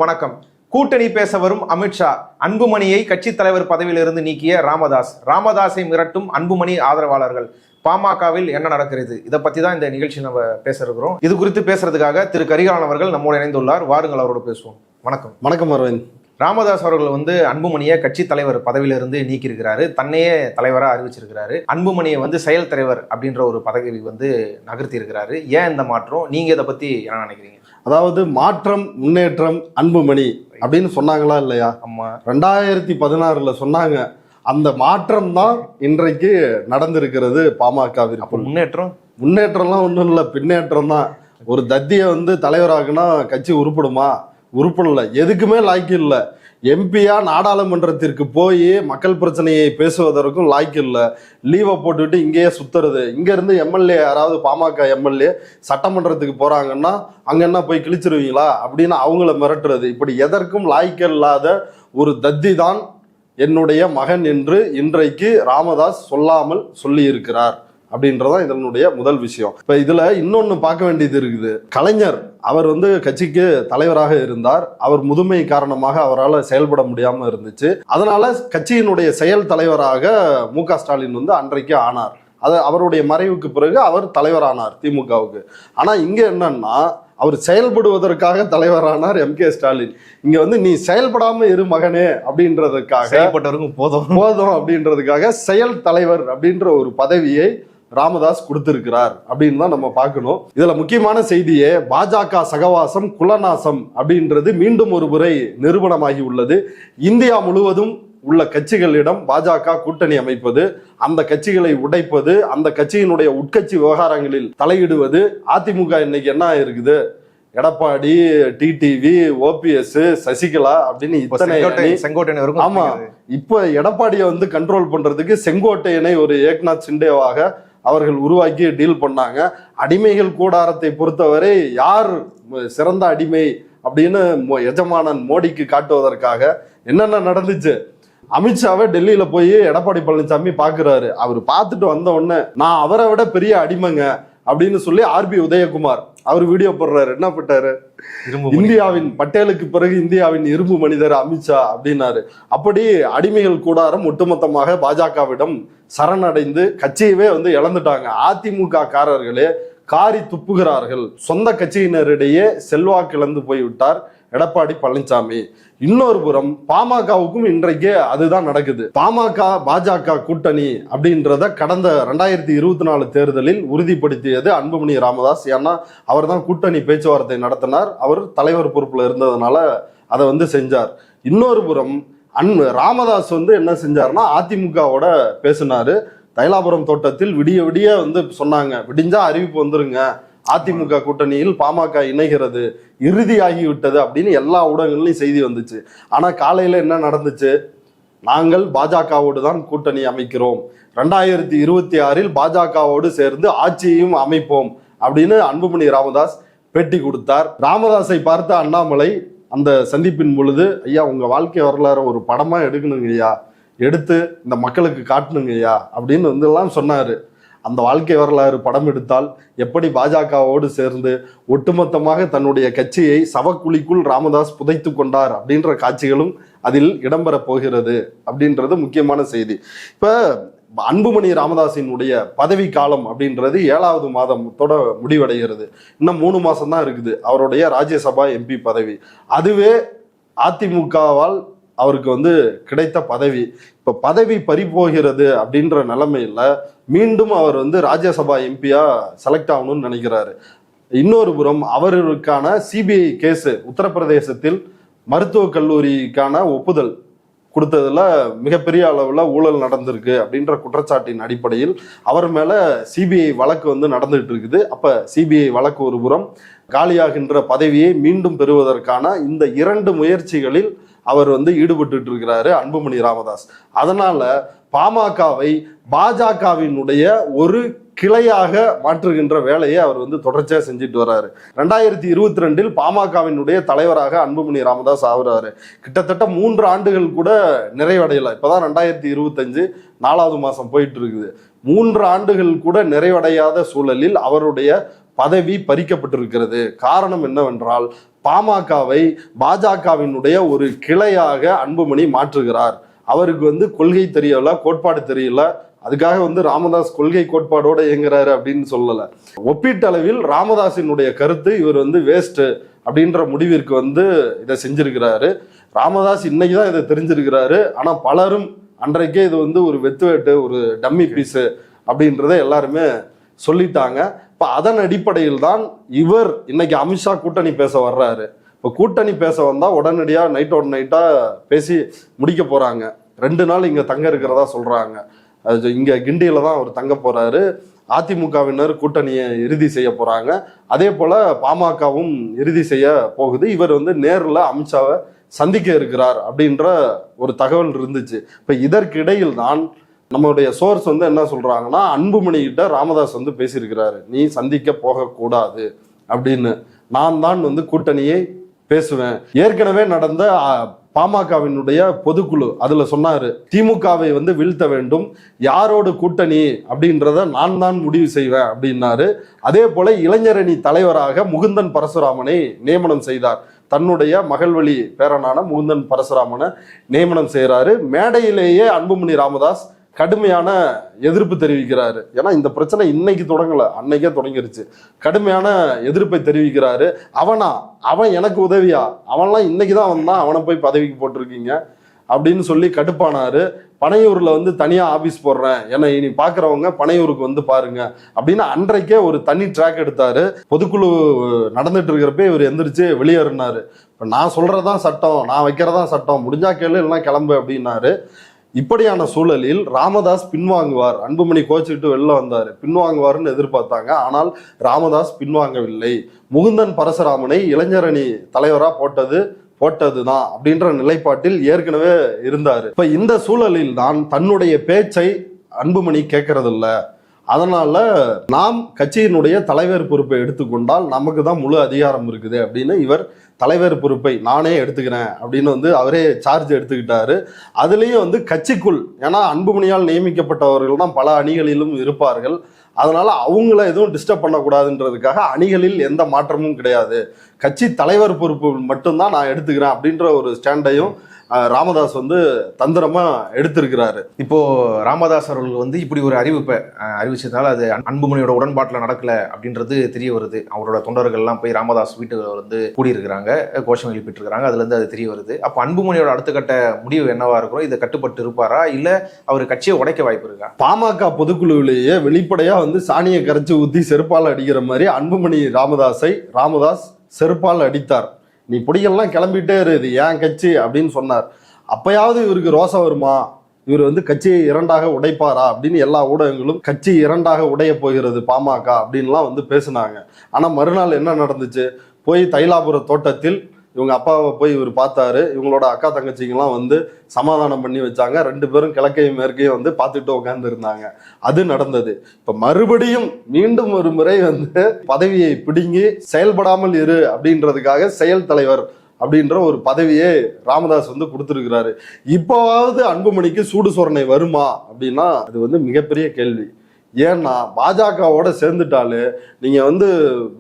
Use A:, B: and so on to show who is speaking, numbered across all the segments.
A: வணக்கம். கூட்டணி பேச வரும் அமித்ஷா, அன்புமணியை கட்சி தலைவர் பதவியிலிருந்து நீக்கிய ராமதாஸை மிரட்டும் அன்புமணி ஆதரவாளர்கள். பாமகவில் என்ன நடக்கிறது? இதை பத்தி தான் இந்த நிகழ்ச்சியில் நம்ம பேச இருக்கிறோம். இது குறித்து பேசுறதுக்காக திரு கரிகாலன் அவர்கள் நம்மோடு இணைந்துள்ளார். வாருங்கள், அவரோட பேசுவோம். வணக்கம்.
B: வணக்கம் அரவிந்த்.
A: ராமதாஸ் அவர்கள் அன்புமணியை கட்சி தலைவர் பதவியிலிருந்து நீக்கி இருக்கிறாரு. தன்னையே தலைவராக அறிவிச்சிருக்கிறாரு. அன்புமணியை செயல் தலைவர் அப்படின்ற ஒரு பதவி நகர்த்தி இருக்கிறாரு. ஏன் இந்த மாற்றம்? நீங்க இதை பத்தி என்ன நினைக்கிறீங்க?
B: அதாவது மாற்றம், முன்னேற்றம், அன்புமணி அப்படின்னு சொன்னாங்களா இல்லையா?
A: ஆமா,
B: 2016 சொன்னாங்க. அந்த மாற்றம் தான் இன்றைக்கு நடந்திருக்கிறது பாமகவிற்கு. முன்னேற்றம்லாம் ஒன்றும் இல்லை, பின்னேற்றம் தான். ஒரு தத்தியை தலைவராகுனா கட்சி உருப்படுமா? உருப்படல, எதுக்குமே லாய்க்கு இல்லை. எம்பியா நாடாளுமன்றத்திற்கு போய் மக்கள் பிரச்சனையை பேசுவதற்கும் லாய்க்கு இல்லை. லீவை போட்டுவிட்டு இங்கேயே சுத்துறது. இங்கேருந்து எம்எல்ஏ யாராவது பாமக எம்எல்ஏ சட்டமன்றத்துக்கு போகிறாங்கன்னா அங்கே என்ன போய் கிழிச்சிருவீங்களா அப்படின்னு அவங்கள மிரட்டுறது. இப்படி எதற்கும் லாய்க்கு இல்லாத ஒரு தத்தி தான் என்னுடைய மகன் என்று இன்றைக்கு ராமதாஸ் சொல்லாமல் சொல்லி இருக்கிறார் அப்படின்றதான் இதனுடைய முதல் விஷயம். இப்ப இதுல இன்னொன்னு பார்க்க வேண்டியது இருக்குது. கலைஞர் அவர் கட்சிக்கு தலைவராக இருந்தார். அவர் முதுமை காரணமாக அவரால் செயல்பட முடியாம இருந்துச்சு. அதனால கட்சியினுடைய செயல் தலைவராக மு.க. ஸ்டாலின் அன்றைக்கு ஆனார். அது அவருடைய மறைவுக்கு பிறகு அவர் தலைவரானார் திமுகவுக்கு. ஆனா இங்க என்னன்னா, அவர் செயல்படுவதற்காக தலைவரானார் எம்.கே. ஸ்டாலின். இங்க நீ செயல்படாம இரு மகனே அப்படின்றதுக்காக, போதும் அப்படின்றதுக்காக செயல் தலைவர் அப்படின்ற ஒரு பதவியை ராமதாஸ் கொடுத்திருக்கிறார் அப்படின்னு தான் நம்ம பார்க்கணும். இதுல முக்கியமான செய்தியே, பாஜக சகவாசம் குலநாசம் அப்படின்றது மீண்டும் ஒரு முறை நிரூபணமாகி உள்ளது. இந்தியா முழுவதும் உள்ள கட்சிகளிடம் பாஜக கூட்டணி அமைப்பது, அந்த கட்சிகளை உடைப்பது, அந்த கட்சியினுடைய உட்கட்சி விவகாரங்களில் தலையிடுவது. அதிமுக இன்னைக்கு என்ன இருக்குது? எடப்பாடி, டிடிவி, ஓபிஎஸ், சசிகலா அப்படின்னு
A: செங்கோட்டையன்.
B: ஆமா, இப்ப எடப்பாடியை கண்ட்ரோல் பண்றதுக்கு செங்கோட்டையனை ஒரு ஏக்நாத் சிண்டேவாக அவர்கள் உருவாக்கி டீல் பண்ணாங்க. அடிமைகள் கூடாரத்தை பொறுத்தவரை யார் சிறந்த அடிமை அப்படின்னு எஜமானன் மோடிக்கு காட்டுவதற்காக என்னென்ன நடந்துச்சு? அமித்ஷாவை டெல்லியில போய் எடப்பாடி பழனிசாமி பாக்குறாரு. அவர் பார்த்துட்டு வந்த உடனே நான் அவரை விட பெரிய அடிமைங்க அப்படின்னு சொல்லி ஆர்பி உதயகுமார் அவர் வீடியோ போடுறாரு. என்ன போட்டாரு? இந்தியாவின் பட்டேலுக்கு பிறகு இந்தியாவின் இரும்பு மனிதர் அமித்ஷா அப்படின்னாரு. அப்படி அடிமைகள் கூடாரம் ஒட்டுமொத்தமாக பாஜகவிடம் சரணடைந்து கட்சியவே இழந்துட்டாங்க. அதிமுக காரர்களே காரி துப்புகிறார்கள். சொந்த கட்சியினரிடையே செல்வாக்கு இழந்து போய்விட்டார் எடப்பாடி பழனிசாமி. இன்னொரு புறம் பாமகவுக்கும் இன்றைக்கு அதுதான் நடக்குது. பாமக பாஜக கூட்டணி அப்படின்றத கடந்த 2024 தேர்தலில் உறுதிப்படுத்தியது அன்புமணி ராமதாஸ். ஏன்னா அவர் தான் கூட்டணி பேச்சுவார்த்தை நடத்தினார். அவர் தலைவர் பொறுப்புல இருந்ததுனால அதை செஞ்சார். இன்னொரு புறம் ராமதாஸ் என்ன செஞ்சார்னா, அதிமுகவோட பேசினாரு. தைலாபுரம் தோட்டத்தில் விடிய விடிய சொன்னாங்க, விடிஞ்சா அறிவிப்பு வந்துருங்க, அதிமுக கூட்டணியில் பாமக இணைகிறது, இறுதியாகிவிட்டது அப்படின்னு எல்லா ஊடகங்களையும் செய்தி வந்துச்சு. ஆனா காலையில என்ன நடந்துச்சு? நாங்கள் பாஜகவோடு தான் கூட்டணி அமைக்கிறோம், 2026 பாஜகவோடு சேர்ந்து ஆட்சியையும் அமைப்போம் அப்படின்னு அன்புமணி ராமதாஸ் பேட்டி கொடுத்தார். ராமதாஸை பார்த்த அண்ணாமலை அந்த சந்திப்பின் பொழுது, ஐயா உங்க வாழ்க்கை வரலாறு ஒரு படமா எடுக்கணுங்க ஐயா, எடுத்து இந்த மக்களுக்கு காட்டணுங்க ஐயா அப்படின்னு எல்லாம் சொன்னாரு. அந்த வாழ்க்கை வரலாறு படம் எடுத்தால் எப்படி பாஜகவோடு சேர்ந்து ஒட்டுமொத்தமாக தன்னுடைய கட்சியை சவக்குழிக்குள் ராமதாஸ் புதைத்து கொண்டார் அப்படின்ற காட்சிகளும் அதில் இடம்பெற போகிறது அப்படின்றது முக்கியமான செய்தி. இப்ப அன்புமணி ராமதாஸினுடைய பதவி காலம் அப்படின்றது 7வது மாதத்தோட முடிவடைகிறது. இன்னும் 3 மாசம் தான் இருக்குது அவருடைய ராஜ்யசபா எம்பி பதவி. அதுவே அதிமுகவால் அவருக்கு கிடைத்த பதவி. இப்ப பதவி பறிபோகிறது அப்படின்ற நிலைமையில மீண்டும் அவர் ராஜ்யசபா எம்பியா செலக்ட் ஆகணும்னு நினைக்கிறாரு. இன்னொரு புறம் அவருக்கான சிபிஐ கேஸ், உத்தரப்பிரதேசத்தில் மருத்துவக் கல்லூரிக்கான ஒப்புதல் கொடுத்ததுல மிகப்பெரிய அளவுல ஊழல் நடந்திருக்கு அப்படின்ற குற்றச்சாட்டின் அடிப்படையில் அவர் மேல சிபிஐ வழக்கு நடந்துட்டு இருக்குது. அப்ப சிபிஐ வழக்கு ஒரு புறம், காலியாகின்ற பதவியை மீண்டும் பெறுவதற்கான இந்த 2 முயற்சிகளில் அவர் ஈடுபட்டு இருக்கிறாரு அன்புமணி ராமதாஸ். அதனால பாமகவை பாஜகவினுடைய ஒரு கிளையாக மாற்றுகின்ற வேலையை அவர் தொடர்ச்சியா செஞ்சுட்டு வர்றாரு. 2022 பாமகவினுடைய தலைவராக அன்புமணி ராமதாஸ் ஆகுறாரு. கிட்டத்தட்ட 3 ஆண்டுகள் கூட நிறைவடையல. இப்பதான் 2025 4வது மாசம் போயிட்டு இருக்குது. 3 ஆண்டுகள் கூட நிறைவடையாத சூழலில் அவருடைய பதவி பறிக்கப்பட்டிருக்கிறது. காரணம் என்னவென்றால் பாமகவை பாஜகவினுடைய ஒரு கிளையாக அன்புமணி மாற்றுகிறார். அவருக்கு வந்து கொள்கை தெரியல, கோட்பாடு தெரியல, அதுக்காக வந்து ராமதாஸ் கொள்கை கோட்பாடோட இயங்குறாரு அப்படின்னு சொல்லல. ஒப்பீட்டளவில் ராமதாஸினுடைய கருத்து இவர் வந்து வேஸ்ட் அப்படின்ற முடிவிற்கு வந்து இதை செஞ்சிருக்கிறாரு. ராமதாஸ் இன்னைக்குதான் இதை தெரிஞ்சிருக்கிறாரு. ஆனா பலரும் அன்றைக்கே இது வந்து ஒரு வெத்துவேட்டு, ஒரு டம்மி பீஸு அப்படின்றத எல்லாருமே சொல்லிட்டாங்க. இப்ப அதன் அடிப்படையில் தான் இவர் இன்னைக்கு அமித்ஷா கூட்டணி பேச வர்றாரு. இப்போ கூட்டணி பேச வந்தா உடனடியா நைட்டோட நைட்டா பேசி முடிக்க போறாங்க. 2 நாள் இங்க தங்க இருக்கிறதா சொல்றாங்க. அது இங்க கிண்டியில தான் அவர் தங்க போறாரு. அதிமுகவினர் கூட்டணியை இறுதி செய்ய போறாங்க. அதே போல பாமகவும் இறுதி செய்ய போகுது. இவர் வந்து நேரில் அமித்ஷாவை சந்திக்க இருக்கிறார் அப்படின்ற ஒரு தகவல் இருந்துச்சு. இப்ப இதற்கிடையில் தான் நம்மளுடைய சோர்ஸ் வந்து என்ன சொல்றாங்கன்னா, அன்புமணி கிட்ட ராமதாஸ் வந்து பேசியிருக்கிறாரு, நீ சந்திக்க போகக்கூடாது அப்படின்னு. நான் தான் வந்து கூட்டணியை பேசுவேன். ஏற்கனவே நடந்த பாமகவினுடைய பொதுக்குழு அதுல சொன்னாரு, திமுகவை வந்து வீழ்த்த வேண்டும், யாரோடு கூட்டணி அப்படின்றத நான் தான் முடிவு செய்வேன் அப்படின்னாரு. அதே போல இளைஞரணி தலைவராக முகுந்தன் பரசுராமனை நியமனம் செய்தார். தன்னுடைய மகள்வழி பேரனான முகுந்தன் பரசுராமனை நியமனம் செய்யறாரு. மேடையிலேயே அன்புமணி ராமதாஸ் கடுமையான எதிர்ப்பு தெரிவிக்கிறாரு. ஏன்னா இந்த பிரச்சனை இன்னைக்கு தொடங்கல, அன்னைக்கே தொடங்கிருச்சு. கடுமையான எதிர்ப்பை தெரிவிக்கிறாரு. அவன் எனக்கு உதவியா, அவன்லாம் இன்னைக்குதான் வந்தான், அவனை போய் பதவிக்கு போட்டிருக்கீங்க அப்படின்னு சொல்லி கடுப்பானாரு. பனையூர்ல வந்து தனியா ஆபீஸ் போடுறேன், என்னை இனி பாக்குறவங்க பனையூருக்கு வந்து பாருங்க அப்படின்னு அன்றைக்கே ஒரு தனி ட்ராக் எடுத்தாரு. பொதுக்குழு நடந்துட்டு இருக்கிறப்ப இவர் எந்திரிச்சு வெளியேறினாரு. இப்ப நான் சொல்றதான் சட்டம், நான் வைக்கிறதான் சட்டம், முடிஞ்சா கேளு இல்லைன்னா கிளம்பு அப்படின்னாரு. இப்படியான சூழலில் ராமதாஸ் பின்வாங்குவார், அன்புமணி கோச்சிட்டு வெளில வந்தாரு, பின்வாங்குவார்னு எதிர்பார்த்தாங்க. ஆனால் ராமதாஸ் பின்வாங்கவில்லை. முகுந்தன் பரசுராமனை இளைஞரணி தலைவரா போட்டதுதான் அப்படின்ற நிலைப்பாட்டில் ஏற்கனவே இருந்தாரு. இப்ப இந்த சூழலில் தான் தன்னுடைய பேச்சை அன்புமணி கேட்கறது இல்ல. அதனால நாம் கட்சியினுடைய தலைவர் பொறுப்பை எடுத்துக்கொண்டால் நமக்கு தான் முழு அதிகாரம் இருக்குது அப்படின்னு இவர் தலைவர் பொறுப்பை நானே எடுத்துக்கிறேன் அப்படின்னு வந்து அவரே சார்ஜ் எடுத்துக்கிட்டாரு. அதுலேயும் வந்து கட்சிக்குள், ஏன்னா அன்புமணியால் நியமிக்கப்பட்டவர்கள் தான் பல அணிகளிலும் இருப்பார்கள். அதனால அவங்கள எதுவும் டிஸ்டர்ப் பண்ணக்கூடாதுன்றதுக்காக அணிகளில் எந்த மாற்றமும் கிடையாது, கட்சி தலைவர் பொறுப்பு மட்டும்தான் நான் எடுத்துக்கிறேன் அப்படின்ற ஒரு ஸ்டாண்டையும் ராமதாஸ் வந்து தந்திரமா எடுத்திருக்கிறாரு.
A: இப்போ ராமதாஸ் அவர்கள் வந்து இப்படி ஒரு அறிவிச்சதால அது அன்புமணியோட உடன்பாட்டில் நடக்கல அப்படின்றது தெரிய வருது. அவரோட தொண்டர்கள் எல்லாம் போய் ராமதாஸ் வீட்டுல வந்து கூடியிருக்கிறாங்க, கோஷம் எழுப்பிட்டு இருக்காங்க. அதுல இருந்து அது தெரிய வருது. அப்ப அன்புமணியோட அடுத்த கட்ட முடிவு என்னவா இருக்கும்? இதை கட்டுப்பட்டு இருப்பாரா, இல்ல அவர் கட்சியை உடைக்க வாய்ப்பு இருக்கா?
B: பாமக பொதுக்குழுவிலேயே வெளிப்படையா வந்து சாணியை கரைச்சி ஊத்தி செருப்பால் அடிக்கிற மாதிரி அன்புமணி ராமதாஸ் செருப்பால் அடித்தார். நீ பிடிக்கலாம் கிளம்பிட்டே இரு, இது ஏன் கட்சி அப்படின்னு சொன்னார். அப்பயாவது இவருக்கு ரோசம் வருமா, இவர் வந்து கட்சியை 2ஆக உடைப்பாரா அப்படின்னு எல்லா ஊடகங்களும் கட்சி 2ஆக உடைய போகிறது பாமக அப்படின்லாம் வந்து பேசினாங்க. ஆனா மறுநாள் என்ன நடந்துச்சு? போய் தைலாபுர தோட்டத்தில் இவங்க அப்பாவை போய் இவர் பார்த்தாரு. இவங்களோட அக்கா தங்கச்சிங்கெல்லாம் வந்து சமாதானம் பண்ணி வச்சாங்க. 2 பேரும் கிழக்கையும் மேற்கையும் வந்து பார்த்துட்டு உட்கார்ந்து இருந்தாங்க. அது நடந்தது. இப்ப மறுபடியும் மீண்டும் ஒரு முறை வந்து பதவியை பிடுங்கி செயல்படாமல் இரு அப்படின்றதுக்காக செயல் தலைவர் அப்படின்ற ஒரு பதவியே ராமதாஸ் வந்து கொடுத்துருக்கிறாரு. இப்போவாவது அன்புமணிக்கு சூடு சொரணை வருமா அப்படின்னா அது வந்து மிகப்பெரிய கேள்வி. ஏன்னா பாஜகவோட சேர்ந்துட்டாலே நீங்க வந்து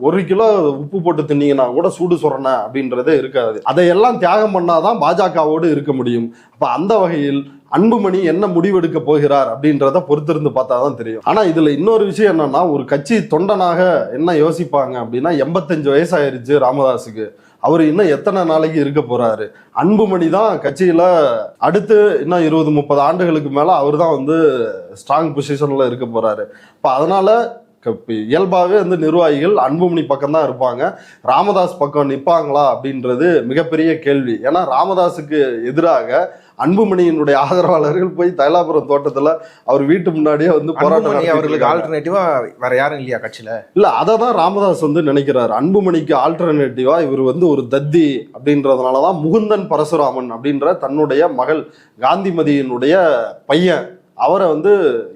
B: 1 கிலோ உப்பு போட்டு தின்னீங்கன்னா கூட சூடு சொரணை அப்படின்றதே இருக்காது. அதையெல்லாம் தியாகம் பண்ணாதான் பாஜகவோடு இருக்க முடியும். அப்ப அந்த வகையில் அன்புமணி என்ன முடிவெடுக்க போகிறார் அப்படின்றத பொறுத்திருந்து பார்த்தாதான் தெரியும். ஆனா இதுல இன்னொரு விஷயம் என்னன்னா, ஒரு கட்சி தொண்டனாக என்ன யோசிப்பாங்க அப்படின்னா, 85 வயசாயிருச்சு ராமதாஸுக்கு, அவர் இன்னும் எத்தனை நாளைக்கு இருக்க போறாரு? அன்புமணி தான் கட்சியில அடுத்து இன்னும் 20-30 ஆண்டுகளுக்கு மேல அவர் தான் வந்து ஸ்ட்ராங் பொசிஷன்ல இருக்க போறாரு. இப்ப அதனால இயல்பாவே வந்து நிர்வாகிகள் அன்புமணி பக்கம் தான் இருப்பாங்க. ராமதாஸ் பக்கம் நிற்பாங்களா அப்படின்றது மிகப்பெரிய கேள்வி. ஏன்னா ராமதாஸுக்கு எதிராக அன்புமணியினுடைய ஆதரவாளர்கள் போய் தைலாபுரம் தோட்டத்துல அவர் வீட்டு முன்னாடியே வந்து போராட்டம்.
A: அவர்களுக்கு ஆல்டர்னேட்டிவா வேற யாரும் இல்லையா கட்சியில? இல்ல,
B: அதை தான் ராமதாஸ் வந்து நினைக்கிறாரு. அன்புமணிக்கு ஆல்டர்னேட்டிவா இவர் வந்து ஒரு தத்தி அப்படின்றதுனாலதான் முகுந்தன் பரசுராமன் அப்படின்ற தன்னுடைய மகள் காந்திமதியினுடைய பையன் அவரை வந்து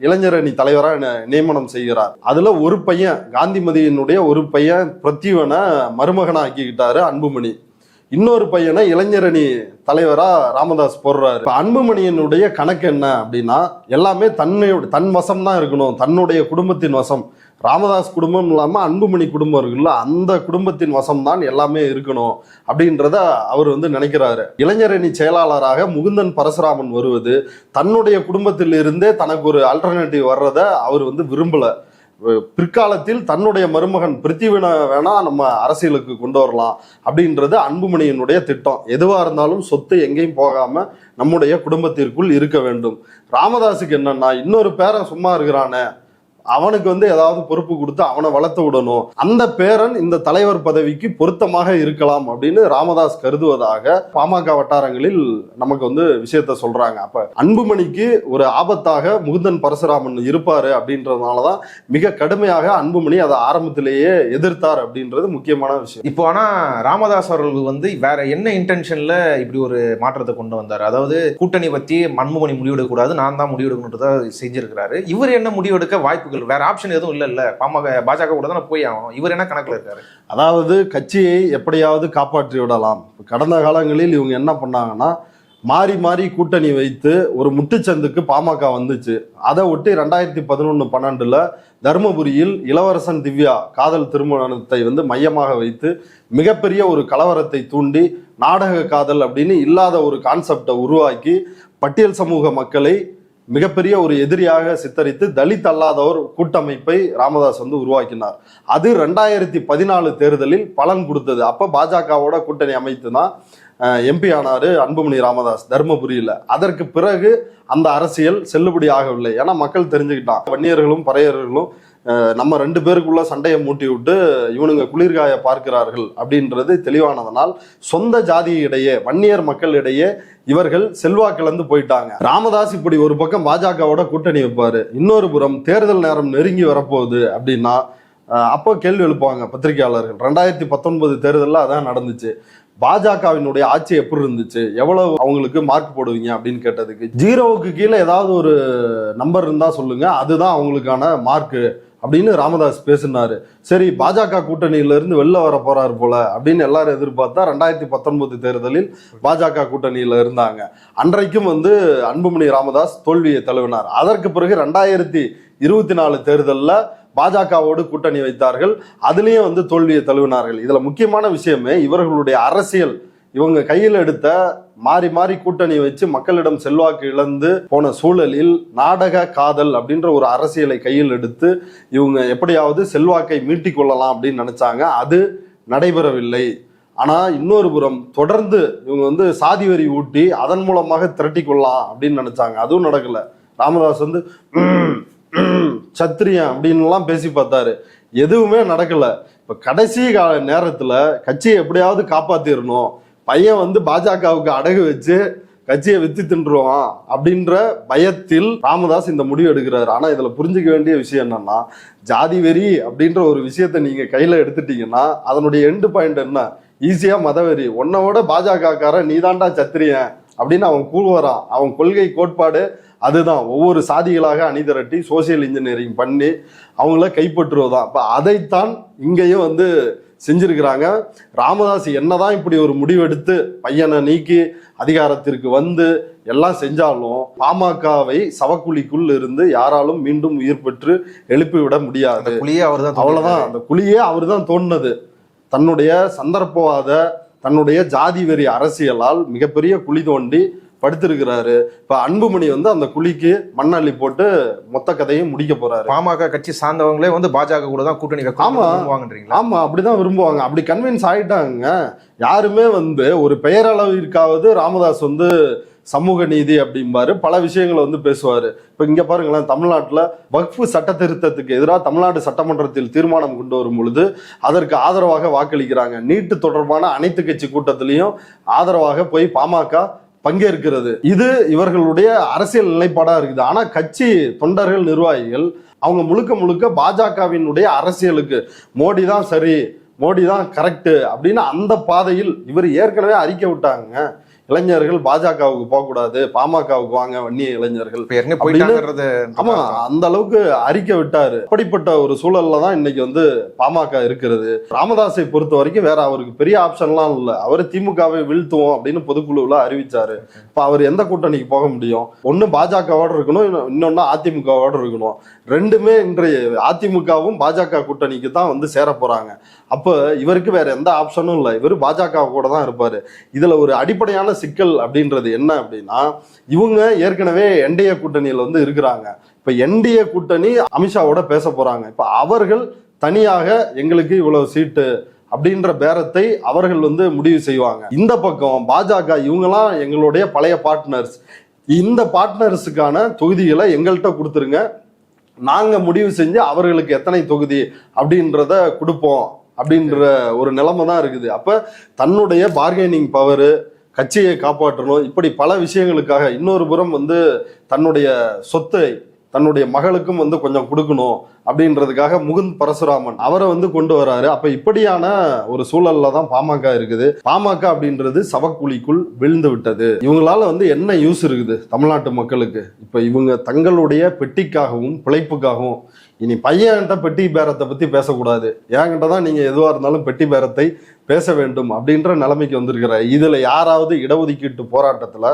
B: இளைஞரணி தலைவராக நியமனம் செய்கிறார். அதுல ஒரு பையன், காந்திமதியினுடைய ஒரு பையன் பிரத்யுவனை மருமகனா ஆக்கிக்கிட்டாரு அன்புமணி. இன்னொரு பையனை இளைஞரணி தலைவரா ராமதாஸ் போடுறாரு. அன்புமணியினுடைய கணக்கு என்ன அப்படின்னா, எல்லாமே தன் வசம் தான் இருக்கணும், தன்னுடைய குடும்பத்தின் வசம். ராமதாஸ் குடும்பம் இல்லாமல் அன்புமணி குடும்பம் இருக்குல்ல, அந்த குடும்பத்தின் வசம்தான் எல்லாமே இருக்கணும் அப்படின்றத அவர் வந்து நினைக்கிறாரு. இளைஞரணி செயலாளராக முகுந்தன் பரசுராமன் வருவது, தன்னுடைய குடும்பத்தில் இருந்தே தனக்கு ஒரு ஆல்டர்னேட்டிவ் வர்றதை அவர் வந்து விரும்பல. பிற்காலத்தில் தன்னுடைய மருமகன் பிருத்திவினை வேணா நம்ம அரசியலுக்கு கொண்டு வரலாம் அப்படின்றது அன்புமணியினுடைய திட்டம். எதுவா இருந்தாலும் சொத்து எங்கேயும் போகாம நம்முடைய குடும்பத்திற்குள் இருக்க வேண்டும். ராமதாஸுக்கு என்னன்னா, இன்னொரு பேரன் சும்மா இருக்கிறானே, அவனுக்கு வந்து ஏதாவது பொறுப்பு கொடுத்து அவனை வளர்த்து விடணும், அந்த பேரன் இந்த தலைவர் பதவிக்கு பொருத்தமாக இருக்கலாம் அப்படின்னு ராமதாஸ் கருதுவதாக பாமக வட்டாரங்களில் நமக்கு வந்து விஷயத்த சொல்றாங்க. அப்ப அன்புமணிக்கு ஒரு ஆபத்தாக முகுந்தன் பரசுராமன் இருப்பாரு அப்படின்றதுனாலதான் மிக கடுமையாக அன்புமணி அதை ஆரம்பத்திலேயே எதிர்த்தார் அப்படின்றது முக்கியமான விஷயம்.
A: இப்போ ஆனா ராமதாஸ் அவர்கள் வந்து வேற என்ன இன்டென்ஷன்ல இப்படி ஒரு மாற்றத்தை கொண்டு வந்தார்? அதாவது கூட்டணி பத்தி அன்புமணி முடிவெடுக்க கூடாது, நான் தான் முடிவெடுக்கணுன்றத செஞ்சிருக்கிறாரு. இவர் என்ன முடிவெடுக்க வாய்ப்புகள், வேற ஆப்ஷன் எதுவும் இல்ல. பாஜக கூட தான் போய் ஆகணும். இவர் என்ன கணக்குல இருக்காரு?
B: அதாவது கட்சியை எப்படியாவது காப்பாற்றி விடலாம். கடந்த காலங்களில் இவங்க என்ன பண்ணாங்கன்னா, மாறி மாறி கூட்டணி வைத்து ஒரு முட்டுச்சந்துக்கு பாமக வந்துச்சு. அதை ஒட்டி 2011-12 தருமபுரியில் இளவரசன் திவ்யா காதல் திருமணத்தை வந்து மையமாக வைத்து மிகப்பெரிய ஒரு கலவரத்தை தூண்டி நாடக காதல் அப்படின்னு இல்லாத ஒரு கான்செப்டை உருவாக்கி பட்டியல் சமூக மக்களை மிகப்பெரிய ஒரு எதிரியாக சித்தரித்து தலித் அல்லாதவர் கூட்டமைப்பை ராமதாஸ் வந்து உருவாக்கினார். அது 2014 தேர்தலில் பலன் கொடுத்தது. அப்ப பாஜகவோட கூட்டணி அமைத்து தான் எம்பி ஆனாரு அன்புமணி ராமதாஸ் தர்மபுரியில. அதற்கு பிறகு அந்த அரசியல் செல்லுபடி ஆகவில்லை. ஏன்னா மக்கள் தெரிஞ்சுக்கிட்டான், வன்னியர்களும் பறையர்களும் நம்ம 2 பேருக்குள்ள சண்டையை மூட்டி விட்டு இவனுங்க குளிர்காய பார்க்கிறார்கள் அப்படின்றது தெளிவானதனால் சொந்த ஜாதியிடையே வன்னியர் மக்களிடையே இவர்கள் செல்வாக்கிழந்து போயிட்டாங்க. ராமதாஸ் இப்படி ஒரு பக்கம் பாஜகவோட கூட்டணி வைப்பாரு, இன்னொரு புறம் தேர்தல் நேரம் நெருங்கி வரப்போகுது அப்படின்னா அப்போ கேள்வி எழுப்புவாங்க பத்திரிகையாளர்கள். 2019 தேர்தலில் அதான் நடந்துச்சு. பாஜகவினுடைய ஆட்சி எப்படி இருந்துச்சு, எவ்வளவு அவங்களுக்கு மார்க் போடுவீங்க அப்படின்னு கேட்டதுக்கு 0க்கு கீழே ஏதாவது ஒரு நம்பர் இருந்தா சொல்லுங்க, அதுதான் அவங்களுக்கான மார்க்கு அப்படின்னு ராமதாஸ் பேசினாரு. சரி, பாஜக கூட்டணியில இருந்து வெளில வர போறாரு போல அப்படின்னு எல்லாரும் எதிர்பார்த்தா 2019 தேர்தலில் பாஜக கூட்டணியில இருந்தாங்க. அன்றைக்கும் வந்து அன்புமணி ராமதாஸ் தோல்வியை தழுவினார். அதற்கு பிறகு 2024 தேர்தலில் பாஜகவோடு கூட்டணி வைத்தார்கள். அதுலயும் வந்து தோல்வியை தழுவினார்கள். இதுல முக்கியமான விஷயமே இவர்களுடைய அரசியல். இவங்க கையில் எடுத்த மாறி மாறி கூட்டணி வச்சு மக்களிடம் செல்வாக்கு இழந்து போன சூழலில் நாடக காதல் அப்படின்ற ஒரு அரசியலை கையில் எடுத்து இவங்க எப்படியாவது செல்வாக்கை மீட்டிக் கொள்ளலாம் அப்படின்னு நினைச்சாங்க. அது நடைபெறவில்லை. ஆனா இன்னொரு புறம் தொடர்ந்து இவங்க வந்து சாதி வரி ஊட்டி அதன் மூலமாக திரட்டி கொள்ளலாம் அப்படின்னு நினைச்சாங்க. அதுவும் நடக்கல. ராமதாஸ் வந்து சத்திரியன் அப்படின்லாம் பேசி பார்த்தாரு, எதுவுமே நடக்கல. இப்ப கடைசி நேரத்துல கட்சியை எப்படியாவது காப்பாத்திரணும், பையன் வந்து பாஜகவுக்கு அடகு வச்சு கட்சியை வித்து தின்றுவான் அப்படின்ற பயத்தில் ராமதாஸ் இந்த முடிவு எடுக்கிறாரு. ஆனா இதுல புரிஞ்சுக்க வேண்டிய விஷயம் என்னன்னா, ஜாதி வெறி அப்படின்ற ஒரு விஷயத்த நீங்க கையில எடுத்துட்டீங்கன்னா அதனுடைய எண்டு பாயிண்ட் என்ன? ஈஸியா மதவெறி. உன்னோட பாஜக காரன் நீதான்டா சத்திரியன் அப்படின்னு அவன் கூறுவாரான். அவன் கொள்கை கோட்பாடு அதுதான். ஒவ்வொரு சாதிகளாக அணிதிரட்டி சோசியல் இன்ஜினியரிங் பண்ணி அவங்கள கைப்பற்றுவதான். இப்ப அதைத்தான் இங்கேயும் வந்து செஞ்சிருக்கிறாங்க. ராமதாஸ் என்னதான் இப்படி ஒரு முடிவெடுத்து பையனை நீக்கி அதிகாரத்திற்கு வந்து எல்லாம் செஞ்சாலும் பாமகவை சவக்குழிக்குள் இருந்து யாராலும் மீண்டும் உயிர் பெற்று எழுப்பிவிட முடியாது. அவ்வளவுதான். அந்த குழியே அவர் தான் தோணுனது. தன்னுடைய சந்தர்ப்பவாத தன்னுடைய ஜாதி வெறி அரசியலால் மிகப்பெரிய குழி தோண்டி படுத்திருக்கிறாரு. இப்ப அன்புமணி வந்து அந்த குழிக்கு மண்ணள்ளி போட்டு மொத்த கதையும் முடிக்க போறாரு.
A: பாமக கட்சி சார்ந்தவங்களே வந்து பாஜக கூட தான் கூட்டணி விரும்புவாங்கன்றீங்களா?
B: ஆமா, அப்படிதான் விரும்புவாங்க. அப்படி கன்வின்ஸ் ஆயிட்டாங்க. யாருமே வந்து ஒரு பெயரளவிற்காவது ராமதாஸ் வந்து சமூக நீதி அப்படிம்பாரு, பல விஷயங்களை வந்து பேசுவாரு. இப்ப இங்க பாருங்களேன், தமிழ்நாட்டுல வக்ஃபு சட்ட திருத்தத்துக்கு எதிராக தமிழ்நாடு சட்டமன்றத்தில் தீர்மானம் கொண்டு வரும் பொழுது அதற்கு ஆதரவாக வாக்களிக்கிறாங்க. நீட்டு தொடர்பான அனைத்து கட்சி கூட்டத்திலையும் ஆதரவாக போய் பாமக பங்கேற்கிறது. இது இவர்களுடைய அரசியல் நிலைப்பாடா இருக்குது. ஆனா கட்சி தொண்டர்கள் நிர்வாகிகள் அவங்க முழுக்க முழுக்க பாஜகவினுடைய அரசியலுக்கு மோடி தான் சரி, மோடி தான் கரெக்ட் அப்படின்னு அந்த பாதையில் இவர் ஏற்கனவே அறிக்கை விட்டாங்க. இளைஞர்கள் பாஜகவுக்கு போகக்கூடாது, பாமகவுக்கு வாங்க வன்னிய இளைஞர்கள்
A: இப்ப ஏற்கனவே போயிட்டாங்கன்றது.
B: ஆமா, அந்த அளவுக்கு அறிக்கை விட்டாரு. அப்படிப்பட்ட ஒரு சூழல்ல தான் இன்னைக்கு வந்து பாமக இருக்கிறது. ராமதாஸை பொறுத்த வரைக்கும் வேற அவருக்கு பெரிய ஆப்ஷன்லாம் இல்லை. அவர் திமுகவை வீழ்த்துவோம் அப்படின்னு பொதுக்குழுவில் அறிவிச்சாரு. இப்ப அவர் எந்த கூட்டணிக்கு போக முடியும்? ஒண்ணு பாஜகவோட இருக்கணும், இன்னொன்னு அதிமுகவோட இருக்கணும். ரெண்டுமே இன்றைய அதிமுகவும் பாஜக கூட்டணிக்கு தான் வந்து சேர போறாங்க. அப்ப இவருக்கு வேற எந்த ஆப்ஷனும் இல்லை. இவர் பாஜக கூட தான் இருப்பாரு. இதுல ஒரு அடிப்படையான சிக்கல் அப்படின்றது என்ன அப்படின்னா, இவங்க ஏற்கனவே என்டிஏ கூட்டணியில வந்து இருக்கிறாங்க. இப்ப என்டிஏ கூட்டணி அமித்ஷாவோட பேச போறாங்க. இப்ப அவர்கள் தனியாக எங்களுக்கு இவ்வளவு சீட்டு அப்படின்ற பேரத்தை அவர்கள் வந்து முடிவு செய்வாங்க. இந்த பக்கம் பாஜக இவங்கெல்லாம் எங்களுடைய பழைய பார்ட்னர்ஸ், இந்த பார்ட்னர்ஸுக்கான தொகுதிகளை எங்கள்கிட்ட கொடுத்துருங்க, நாங்க முடிவு செஞ்சு அவர்களுக்கு எத்தனை தொகுதி அப்படின்றத கொடுப்போம் அப்படின்ற ஒரு நிலைமை தான் இருக்குது. அப்ப தன்னுடைய பார்கெனிங் பவர், கட்சியை காப்பாற்றணும், இப்படி பல விஷயங்களுக்காக இன்னொரு புறம் வந்து தன்னுடைய சொத்தை தன்னுடைய மகளுக்கும் வந்து கொஞ்சம் கொடுக்கணும் அப்படின்றதுக்காக முகுந்த் பரசுராமன் அவரை வந்து கொண்டு வராரு. அப்ப இப்படியான ஒரு சூழல்ல தான் பாமக இருக்குது. பாமக அப்படின்றது சவக்குழிக்குள் விழுந்து விட்டது. இவங்களால வந்து என்ன யூஸ் இருக்குது தமிழ்நாட்டு மக்களுக்கு? இப்ப இவங்க தங்களுடைய பெட்டிக்காகவும் பிழைப்புக்காகவும், இனி பையன்கிட்ட பெட்டி பேரத்தை பத்தி பேசக்கூடாது, என்கிட்ட தான் நீங்க எதுவா இருந்தாலும் பெட்டி பேரத்தை பேச வேண்டும் அப்படின்ற நிலைமைக்கு வந்திருக்கிறார். இதுல யாராவது இடஒதுக்கீட்டு போராட்டத்துல,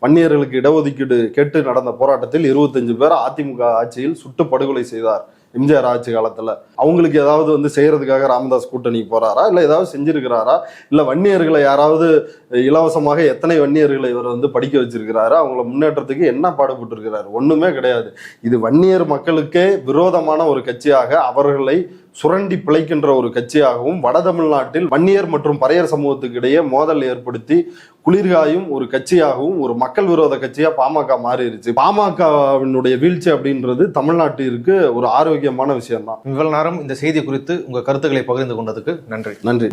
B: வன்னியர்களுக்கு இடஒதுக்கீடு கேட்டு நடந்த போராட்டத்தில் 25 பேர் அதிமுக ஆட்சியில் சுட்டு படுகொலை செய்தார் எம்ஜிஆர் ஆட்சி காலத்துல. அவங்களுக்கு ஏதாவது வந்து செய்யறதுக்காக ராமதாஸ் கூட்டணிக்கு போறாரா, இல்ல ஏதாவது செஞ்சிருக்கிறாரா, இல்ல வன்னியர்களை யாராவது இலவசமாக எத்தனை வன்னியர்களை இவர் வந்து படிக்க வச்சிருக்கிறாரு, அவங்கள முன்னேற்றத்துக்கு என்ன பாடுபட்டு இருக்கிறாரு? ஒண்ணுமே கிடையாது. இது வன்னியர் மக்களுக்கே விரோதமான ஒரு கட்சியாக, அவர்களை சுரண்டி பிழைக்கின்ற ஒரு கட்சியாகவும், வட தமிழ்நாட்டில் வன்னியர் மற்றும் பறையர் சமூகத்துக்கு இடையே மோதல் ஏற்படுத்தி குளிர்காயும் ஒரு கட்சியாகவும், ஒரு மக்கள் விரோத கட்சியா பாமக மாறிடுச்சு. பாமகவினுடைய வீழ்ச்சி அப்படின்றது தமிழ்நாட்டிற்கு ஒரு ஆரோக்கியமான விஷயம் தான்.
A: இவ்வளவு நேரம் இந்த செய்தி குறித்து உங்க கருத்துக்களை பகிர்ந்து கொண்டதுக்கு நன்றி.